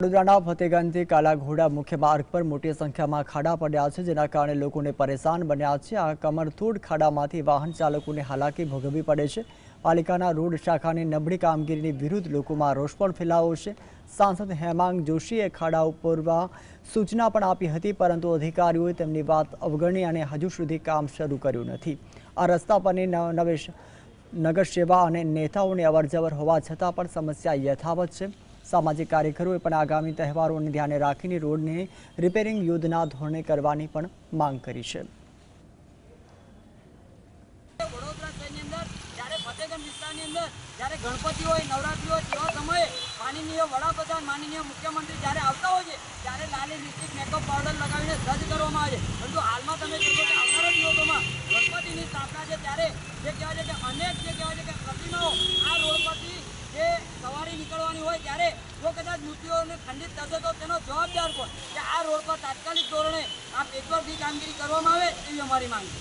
વડોદરાના ફતેગંજથી કાલાઘોડા મુખ્ય માર્ગ પર મોટી સંખ્યામાં ખાડા પડ્યા છે, જેના કારણે લોકોને પરેશાન બન્યા છે। આ કમરથોડ ખાડામાંથી વાહન ચાલકોને હાલાકી ભોગવવી પડે છે। પાલિકાના રોડ શાખાની નબળી કામગીરીની વિરુદ્ધ લોકોમાં રોષ પણ ફેલાયો છે। સાંસદ હેમાંગ જોશીએ ખાડા ઉપરવા સૂચના પણ આપી હતી, પરંતુ અધિકારીઓએ તેમની વાત અવગણી અને હજુ સુધી કામ શરૂ કર્યું નથી। આ રસ્તા પરની નગર સેવા અને નેતાઓની અવરજવર હોવા છતાં પણ સમસ્યા યથાવત છે। સામાજિક કાર્યકરોએ પણ આગામી તહેવારોને ધ્યાને રાખીને રોડને રિપેરિંગ યુદ્ધના ધોરણે કરવાની પણ માંગ કરી છે। વડોદરા શહેરની અંદર જ્યારે ફતેગંજ વિસ્તારની અંદર જ્યારે ગણપતિ હોય, નવરાત્રી હોય, તેવા સમયે માનનીય વડાપ્રધાન, માનનીય મુખ્યમંત્રી જ્યારે આવતા હોય છે ત્યારે લાલી લિપસ્ટિક, મેકઅપ પાવડર લગાવીને સજ્જ કરવામાં આવે છે। પરંતુ હાલમાં તમે જોશો કે આવનારા દિવસોમાં ગણપતિની સ્થાપના છે ત્યારે જે કહેવાય છે કે અનેક જે કહેવાય છે કે પ્રતિમાઓ આ રોડ પરથી જે સવારી નીકળવાની હોય ત્યારે જો કદાચ મૂર્તિઓને ખંડિત થશે તો તેનો જવાબદાર કોણ? કે આ રોડ પર તાત્કાલિક ધોરણે આ પેચવર્કની કામગીરી કરવામાં આવે એવી અમારી માંગ છે।